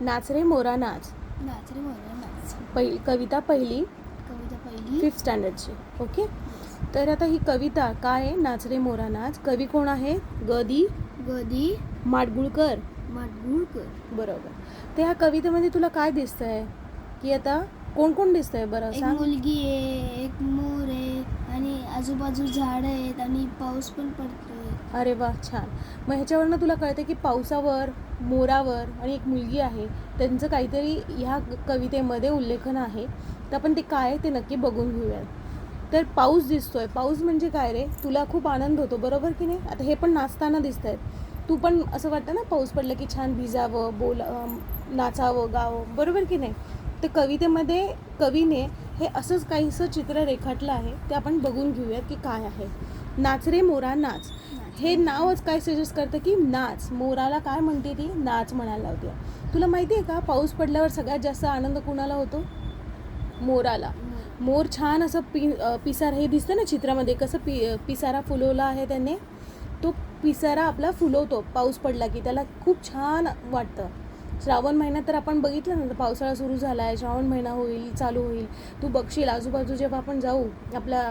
नाच रे मोरा नाच. नाच रे मोरा नाच. कविता पहिली कविता पहिली 5th स्टँडर्डची. ओके. तर आता ही कविता काय आहे? नाच रे मोरा नाच. कवी कोण आहे? गदी माडगुळकर. माडगुळकर. बरोबर. तर ह्या कवितेमध्ये तुला काय दिसतंय की आता कोण कोण दिसतंय बरं एक सांग. मुलगी आहे, एक मोर आहे आणि आजूबाजू झाड आहेत आणि पाऊस पण पडतोय. अरे वा, छान. मग ह्याच्यावरनं तुला कळतं की पावसावर, मोरावर आणि एक मुलगी आहे, त्यांचं काहीतरी ह्या कवितेमध्ये उल्लेखन आहे. तर आपण ते काय आहे ते नक्की बघून घेऊयात. तर पाऊस दिसतोय. पाऊस म्हणजे काय रे? तुला खूप आनंद होतो, बरोबर की नाही? आता हे पण नाचताना दिसत आहेत. तू पण असं वाटतं ना पाऊस पडलं की छान भिजावं, नाचावं, गावं, बरोबर की नाही? तर कवितेमध्ये कवीने हे असंच काहीसं चित्र रेखाटलं आहे. ते आपण बघून घेऊयात की काय आहे. नाच रे मोरा नाच. हे नावच काय सजेस्ट करतं की नाच. मोराला काय म्हणते ती? नाच म्हणायला लावते. तुला माहिती आहे का पाऊस पडल्यावर सगळ्यात जास्त आनंद कुणाला होतो? मोराला. मोर छान असं पिसारा, हे दिसतं ना चित्रामध्ये कसं पिसारा फुलवला आहे त्याने. तो पिसारा आपला फुलवतो पाऊस पडला की, त्याला खूप छान वाटतं. श्रावण महिन्यात तर आपण बघितलं ना, पावसाळा सुरू झाला आहे, श्रावण महिना चालू होईल. तू बघशील आजूबाजू जेव्हा आपण जाऊ आपल्या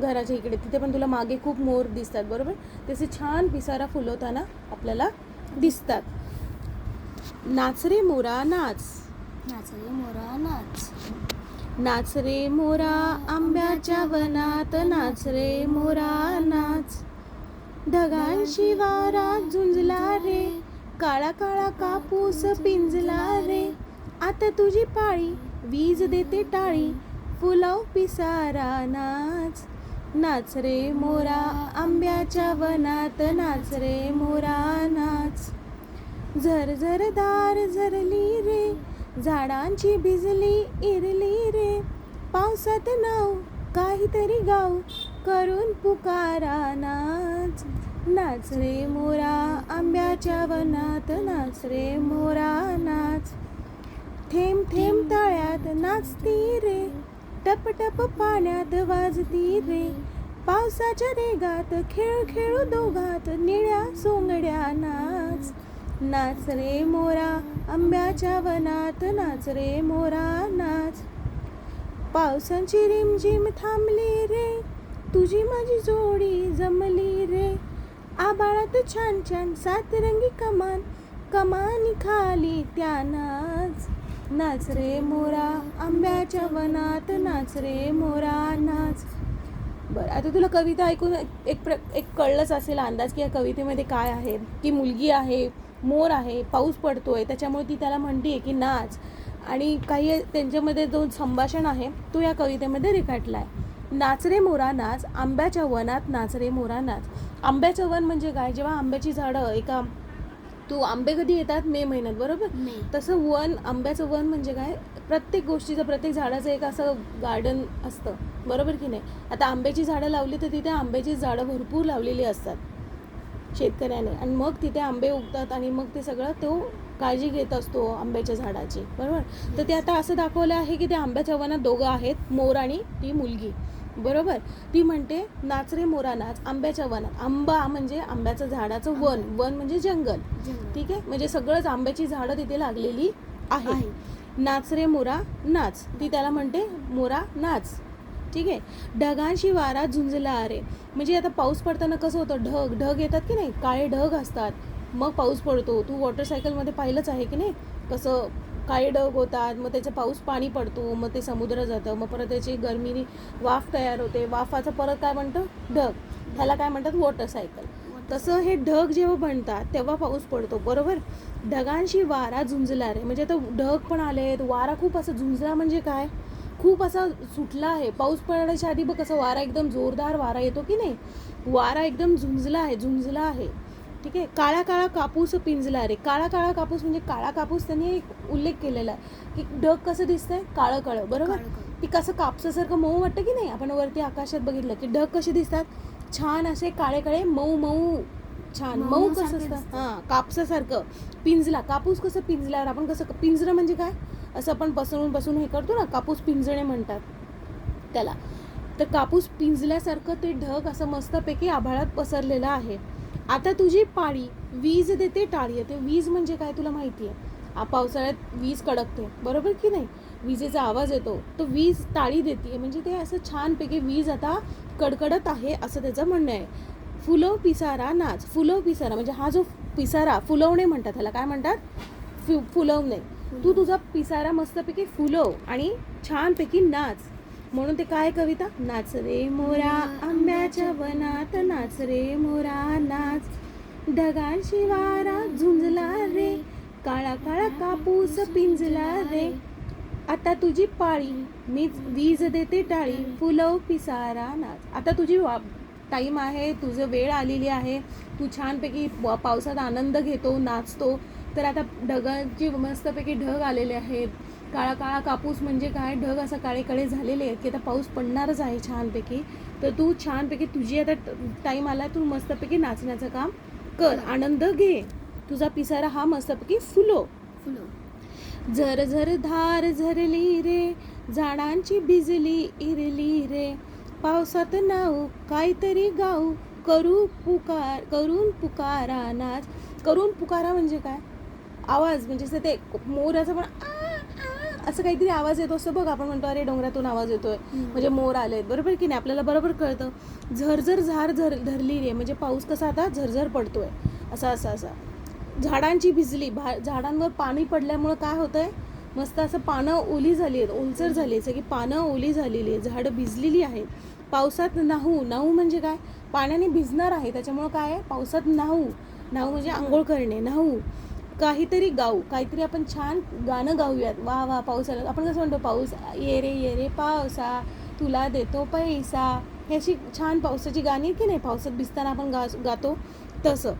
घराच्या इकडे, तिथे पण तुला मागे खूप मोर दिसतात, बरोबर? तसे छान पिसारा फुलवताना आपल्याला दिसतात. नाच रे मोरा नाच. नाच रे मोरा नाच. नाच रे मोरा आंब्याच्या वनात, नाच रे मोरा नाच. ढगांशी वारा झुंजला रे, काळा काळा कापूस पिंजला रे. आता तुझी पाळी, वीज देते टाळी, फुलव पिसारा नाच. नाच रे मोरा आंब्याच्या वनात, नाच रे मोरा नाच. झरझरदार झरली रे, झाडांची भिजली इरली रे. पावसात नाव काहीतरी गाव, करून पुकारा नाच. नाच रे मोरा आंब्याच्या वनात, नाच रे मोरा नाच. थेंब थेंब तळ्यात नाचती रे, टप टप पाण्यात वाजती रे. पावसाच्या रेगात खेळ खेळू दोघात, निळ्या सोंगड्या नाच. नाच रे मोरा आंब्याच्या वनात, नाच रे मोरा नाच. पावसाची रिमझिम थांबली रे, तुझी माझी जोडी जमली रे. आबाळात छान छान सातरंगी कमान, कमानी खाली त्या नाच. नाच रे मोरा आंब्याच्या वनात, नाच रे मोरा नाच. बरं, आता तुला कविता ऐकून एक कळलंच असेल अंदाज की या कवितेमध्ये काय आहे. की मुलगी आहे, मोर आहे, पाऊस पडतोय, त्याच्यामुळे ती त्याला म्हणते की नाच. आणि काही त्यांच्यामध्ये जो संभाषण आहे तो या कवितेमध्ये रेखाटला आहे. नाच रे मोरा नाच, आंब्याच्या वनात, नाच रे मोरा नाच. आंब्याचं वन म्हणजे काय? जेव्हा आंब्याची झाडं तू आंबे कधी येतात? मे महिन्यात, बरोबर? तसं आंब्याचं वन म्हणजे काय? प्रत्येक गोष्टीचं, प्रत्येक झाडाचं एक असं गार्डन असतं, बरोबर की नाही? आता आंब्याची झाडं लावली तर तिथे आंब्याची झाडं भरपूर लावलेली असतात शेतकऱ्याने, आणि मग तिथे आंबे उगतात आणि मग ते सगळं तो काळजी घेत असतो आंब्याच्या झाडाची, बरोबर? तर ते आता असं दाखवलं आहे की ते आंब्याच्या वनात दोघं आहेत, मोर आणि ती मुलगी, बरोबर? ती म्हणते नाच रे मोरा नाच आंब्याच्या वनात. आंबा म्हणजे आंब्याचं झाडाचं वन, वन म्हणजे जंगल, ठीक आहे? म्हणजे सगळंच आंब्याची झाडं तिथे लागलेली आहे. नाच रे मोरा नाच, ती त्याला म्हणते मोरा नाच, ठीक आहे? ढगांशी वारा झुंजला रे, म्हणजे आता पाऊस पडताना कसं होतं, ढग येतात की नाही, काळे ढग असतात, मग पाऊस पडतो. तू वॉटरसायकलमध्ये पाहिलंच आहे की नाही, कसं काळे ढग होतात, मग त्याचं पाऊस पाणी पडतो, मग ते समुद्र जातं, मग परत त्याची गरमीने वाफ तयार होते, वाफाचं परत काय म्हणतं? ढग. ह्याला काय म्हणतात? वॉटरसायकल. तसं हे ढग जेव्हा बनतात तेव्हा पाऊस पडतो, बरोबर? ढगांशी वारा झुंजला रे, म्हणजे आता ढग पण आलेत, वारा खूप असं झुंजला म्हणजे काय? खूप असा सुटला आहे. पाऊस पडायच्या आधी बघ कसं वारा एकदम जोरदार वारा येतो की नाही, वारा एकदम झुंजला आहे, ठीक आहे? काळा काळा कापूस पिंजला रे. काळा काळा कापूस म्हणजे काळा कापूस त्यांनी एक उल्लेख केलेला आहे की ढग कसं दिसतंय? काळं काळं, बरोबर? ती कसं कापसासारखं मऊ वाटतं की नाही? आपण वरती आकाशात बघितलं की ढग कसे दिसतात? छान असे काळे काळे मऊ मऊ, छान मऊ कसं असतं? हां, कापसासारखं. पिंजला, कापूस कसं पिंजल्यावर आपण कसं, पिंजरं म्हणजे काय? असं आपण बसून हे करतो ना, कापूस पिंजणे म्हणतात त्याला. तर कापूस पिंजल्यासारखं ते ढग असं मस्तपैकी आभाळात पसरलेलं आहे. आता तुझी पाळी, वीज देते टाळी. ते वीज म्हणजे काय तुला माहिती आहे? पावसाळ्यात वीज कडकते, बरोबर की नाही, विजेचा आवाज येतो, तो वीज टाळी देते, म्हणजे ते असं छानपैकी वीज आता कडकडत आहे असं त्याचं म्हणणं आहे. फुलव पिसारा नाच. फुलव पिसारा म्हणजे हा जो पिसारा, फुलवणे म्हणतात ह्याला, काय म्हणतात, फुलवणे. तू तुझा पिसारा मस्तपैकी फुलव आणि छानपैकी नाच. म्हणून ते काय कविता, नाच रे मोरा आंब्याच्या वनात, नाच रे मोरा नाच, ढगांशी वारा झुंजला रे, काळा काळा कापूस पिंजला रे, आता तुझी पाळी मी वीज देते टाळी, फुलव पिसारा नाच. आता तुझी टाईम आहे, तुझं वेळ आलेली आहे, तू छानपैकी पावसात आनंद घेतो, नाचतो. तर आता ढगांची मस्तपैकी ढग आलेले आहेत, काळा काळा कापूस म्हणजे काय, ढग असं काळे काळे झालेले आहेत की आता पाऊस पडणारच आहे छानपैकी. तर तू छानपैकी तुझी आता टाईम आला, तू मस्तपैकी नाचण्याचं काम कर, आनंद घे, तुझा पिसारा हा मस्तपैकी फुलो. झर झर धार झरली रे, झाडांची भिजली इरली रे, पावसात नाव काहीतरी गाऊ, करून पुकारा नाच. करून पुकारा म्हणजे काय, आवाज, म्हणजे असं ते मोराचा पण असं काहीतरी आवाज येतो असं बघ, आपण म्हणतो अरे डोंगरातून आवाज येतोय म्हणजे मोर आले, बरोबर की नाही, आपल्याला बरोबर कळतं. झरझर झार धरली रे म्हणजे पाऊस कसा आता झरझर पडतोय, असा झाडांची भिजली, झाडांवर पाणी पडल्यामुळं काय होतंय, मस्त असं पानं ओली झाली आहेत, ओलसर झाली, सगळी पानं ओली झालेली आहेत, झाडं भिजलेली आहेत. पावसात नाहू म्हणजे काय, पाण्याने भिजणार आहे, त्याच्यामुळं काय आहे, पावसात नाहू म्हणजे आंघोळ करणे, नाहू. काहीतरी गाऊ, काहीतरी आपण छान गाणं गाऊयात, वा वा पावसाला. आपण कसं म्हणतो, पाऊस ये रे पावसा तुला देतो पैसा, हे अशी छान पावसाची गाणी की नाही, पावसात भिजताना आपण गातो तसं.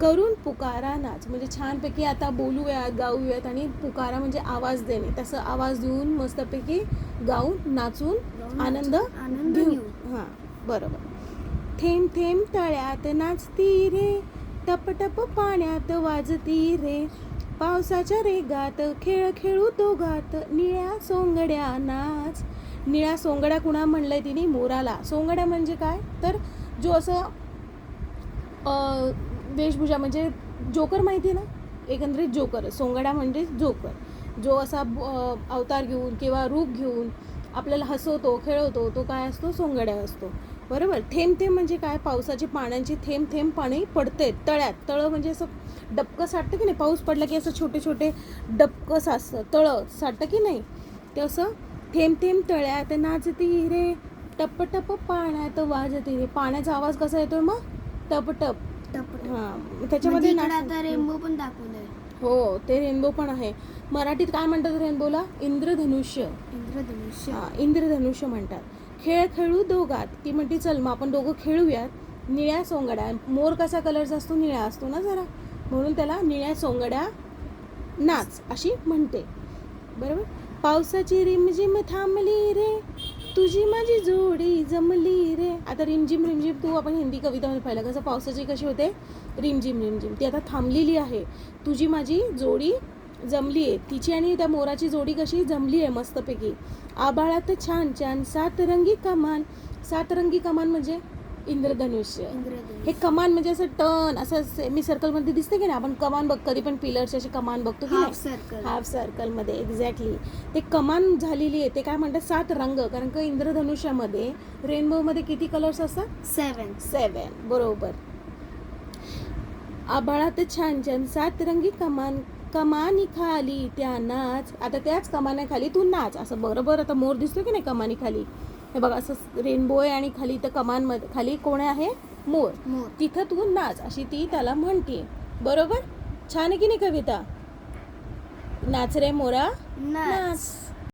करून पुकारा नाच म्हणजे छानपैकी आता बोलूयात, गाऊयात, आणि पुकारा म्हणजे आवाज देणे, तसं आवाज देऊन मस्तपैकी गाऊन नाचून आनंद घेऊ. हां बरोबर. थेंब थेंब तळ्यात नाचती रे, टप टप पाण्यात वाजती रे, पावसाच्या रेगात खेळ खेळू दोघात, निळ्या सोंगड्या नाच. निळ्या सोंगड्या कुणा म्हणलंय तिने, मोराला. सोंगड्या म्हणजे काय, तर जो असं वेशभूषा, म्हणजे जोकर माहिती ना, एकंदरीत जोकर, सोंगड्या म्हणजे जोकर, जो असा अवतार घेऊन किंवा रूप घेऊन आपल्याला हसवतो खेळवतो, तो काय असतो, सोंगड्या असतो, बरोबर. थेंब थेंब म्हणजे काय, पावसाची पाण्याची थेंब थेंब पाणी पडते तळ्यात. तळं म्हणजे असं डबकं साठतं की नाही, पाऊस पडला की असं छोटे छोटे डबकं साचतं, तळं साठतं की नाही, ते असं थेंब थेंब तळ्यात नाचती रे, टप टप पाण्यात वाजती रे. पाण्याचा आवाज कसा येतोय मग, टप टप. हां, त्याच्यामध्ये आता रेनबो पण दाखवलंय. हो, ते रेनबो पण आहे. मराठीत काय म्हणतात रेनबोला, इंद्रधनुष्य. इंद्रधनुष्य म्हणतात. खेळ खेळू दोघात, ती म्हणते चल मग आपण दोघं खेळूयात. निळ्या सोंगड्या, मोर कसा कलरचा असतो, निळा असतो ना जरा, म्हणून त्याला निळ्या सोंगड्या नाच अशी म्हणते, बरोबर. पावसाची रिमझिम थांबली रे, तुझी माझी जोडी जमली रे. आता रिमझिम तू आपण हिंदी कवितामध्ये पाहिलं कसं पावसाची कशी होते, रिमझिम ती आता थांबलेली आहे. तुझी माझी जोडी जमली आहे, तिची आणि त्या मोराची जोडी कशी जमली आहे मस्तपैकी. आभाळात छान छान सातरंगी कमान. सातरंगी कमान म्हणजे इंद्रधनुष्य. हे कमान म्हणजे असं टर्न असं सेमी सर्कलमध्ये दिसते की नाही, आपण कमान बघ कधी पण पिलरची अशी कमान बघतो की नाही, हाफ सर्कलमध्ये, एक्झॅक्टली ते कमान झालेली आहे. ते काय म्हणतात, 7 रंग, कारण का इंद्रधनुष्यामध्ये रेनबोमध्ये किती कलर्स असतात, 7 बरोबर. आभाळात छान छान सातरंगी कमान, कमानी खाली त्या नाच. आता त्याच कमानाखाली तू नाच, असं बरोबर. आता मोर दिसतो की नाही कमानी खाली, हे बघा असं रेनबो आहे आणि खाली तर कमानमध्ये खाली कोण आहे, मोर, तिथं तू नाच अशी ती त्याला म्हणते, बरोबर. छान आहे की नाही कविता, नाच रे मोरा नाच.